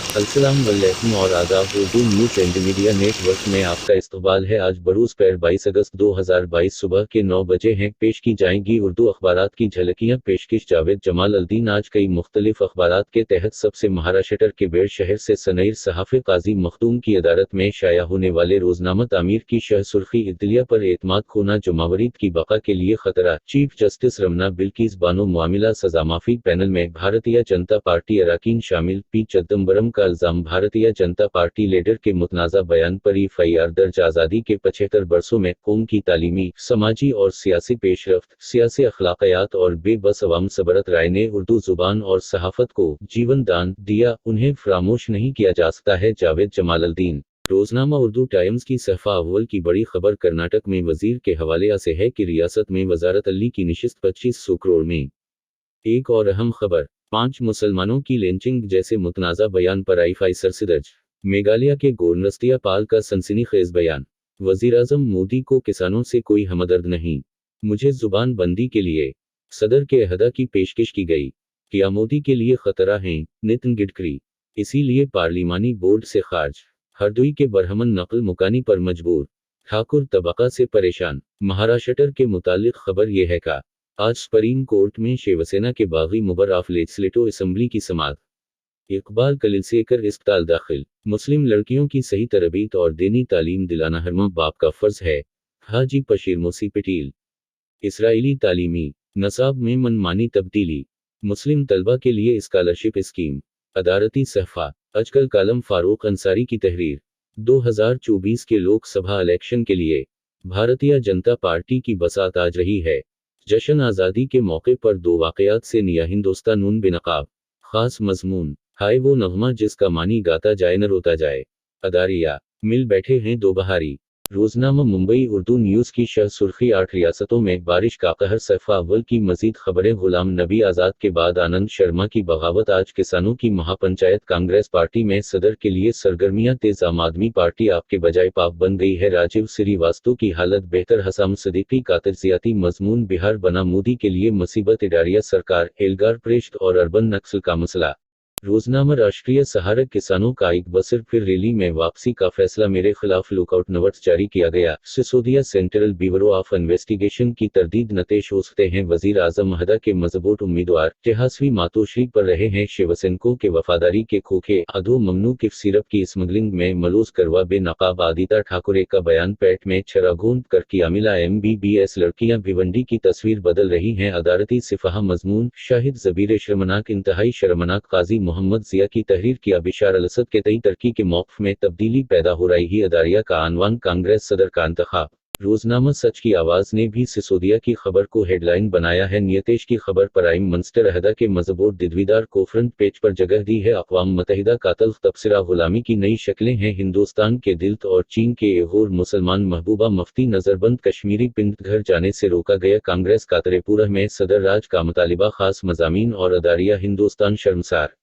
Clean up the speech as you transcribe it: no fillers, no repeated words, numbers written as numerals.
अस्सलाम वालेकुम और आदाब। Urdu news and media network में आपका इस्तकबाल है। आज बरूज़ पैर 22 अगस्त 2022 सुबह के 9 बजे हैं। पेश की जाएंगी उर्दू अखबारात की झलकियां। पेशकश जावेद जमाल अल्दीन। आज कई मुख्तलिफ अखबारात के तहत सबसे महाराष्ट्र के बेड़ शहर से सनईर सहाफ़ी काजी मखदूम की अदालत में शाया होने वाले रोजनामा तामीर की शह सुर्खी इत्तलिया पर एतमाद खोना जुमावरीद की बका के लिए खतरा। चीफ जस्टिस रमना बिल्किस बानो मामला सजामाफी पैनल में भारतीय जनता पार्टी अरकान शामिल। पी चिदम्बरम का इल्जाम। भारतीय जनता पार्टी लीडर के मुतनाज़ा बयान पर एफआईआर दर्ज। आज़ादी के 75 बरसों में कौम की तालीमी, समाजी और सियासी पेशरफ्त, सियासी अखलाकियात और बेबस अवाम सबरत राय ने उर्दू जुबान और सहाफत को जीवन दान दिया, उन्हें फरामोश नहीं किया जा सकता है। जावेद जमालुद्दीन। रोजनामा उर्दू टाइम्स की सफ़ा अव्वल की बड़ी खबर कर्नाटक में वजीर के हवाले से है कि रियासत में वजारत अली की निशिस्त 2500 करोड़ में। एक और अहम खबर, 5 मुसलमानों की लिंचिंग जैसे मुतनाज़ा बयान पर आईएफआई सरदर्ज। मेघालय के गोरनस्तिया पाल का सनसनीखेज बयान। वज़ीर-ए-आज़म मोदी को किसानों से कोई हमदर्द नहीं, मुझे जुबान बंदी के लिए सदर के अहदा की पेशकश की गई। क्या मोदी के लिए खतरा है? नितिन गडकरी इसीलिए पार्लिमानी बोर्ड से खारिज। हरदोई के बरहमन नकल मुकानी पर मजबूर। ठाकुर तबका से परेशान। महाराष्ट्र के मुतालिक खबर यह है का आज सुप्रीम कोर्ट में शिवसेना के बागी मेंबर ऑफ लेजिस्लेटिव असेंबली की समाअत। इकबाल कलिलसेकर अस्पताल दाखिल। मुस्लिम लड़कियों की सही तरबियत और दीनी तालीम दिलाना हर माँ बाप का फर्ज है। हाजी बशीर मोसी पटेल। इसराइली तालीमी नसाब में मनमानी तब्दीली। मुस्लिम तलबा के लिए स्कॉलरशिप स्कीम। अदालती सहफा। आजकल कालम फारूक अंसारी की तहरीर। 2024 के लोकसभा इलेक्शन के लिए भारतीय जनता पार्टी की बसात आज रही है। जश्न आज़ादी के मौके पर 2 वाक़यात से निया हिंदुस्तान बेनकाब। ख़ास मज़मून, हाय वो नग़मा जिसका मानी गाता जाए न रोता जाए। अदारिया मिल बैठे हैं 2 बहारी। रोज़नामा मुंबई उर्दू न्यूज़ की शह सुर्खी 8 रियासतों में बारिश का कहर। सफ़ा अव्वल की मज़ीद खबरें। गुलाम नबी आज़ाद के बाद आनंद शर्मा की बगावत। आज किसानों की महापंचायत। कांग्रेस पार्टी में सदर के लिए सरगर्मियां तेज। आम आदमी पार्टी आप के बजाय पाप बन गई है। राजीव श्रीवास्तव की हालत बेहतर। हसाम सदीकी का तज्जियाती मजमून। बिहार बना मोदी के लिए मुसीबत। इडारिया सरकार, एल्गार प्रेस्ट और अर्बन नक्सल का मसला। रोजनामा राष्ट्रीय सहारा। किसानों का एक बसर फिर रैली में वापसी का फैसला। मेरे खिलाफ लुकआउट नोटिस जारी किया गया। Sisodia central bureau of investigation की तरदीद नतेश हो सकते हैं। वजीर आजम महदा के मजबूत उम्मीदवार तेजस्वी मातोश्री पर रहे हैं शिवसैनिकों के वफादारी के खोखे। अधो ममनू किफ सिरप की स्मगलिंग में मलूज करवा बेनकाब आदिता ठाकुरे का बयान। पेट में छरागोंद कर किया मिला। MBBS लड़कियां भिवंडी की तस्वीर बदल रही हैं। अदालती सिफाहा मजमून। शाहिद जबीर शर्मनाक। इंतहाई शर्मनाक। काजी मोहम्मद जिया की तहरीर किया। बिशार अल असद के तई तरक्की के मौक़िफ़ में तब्दीली पैदा हो रही है। अदारिया का आनवान कांग्रेस सदर का इंतखाब। रोजनामा सच की आवाज़ ने भी सिसोदिया की खबर को हेडलाइन बनाया है। नियतेश की खबर प्राइम मिनिस्टर अहदा के मजबूत दिदवीदार को फ्रंट पेज पर जगह दी है। अक़वाम मुत्तहिदा का तल्ख़ तबसरा। गुलामी की नई शक्लें हैं हिंदुस्तान के दिल और चीन के एहोर मुसलमान। महबूबा मुफ्ती नज़रबंद। कश्मीरी पिंड घर जाने से रोका गया। कांग्रेस का त्रिपुरा में सदर राज का मुतालिबा। खास मज़ामीन और अदारिया हिंदुस्तान शर्मसार।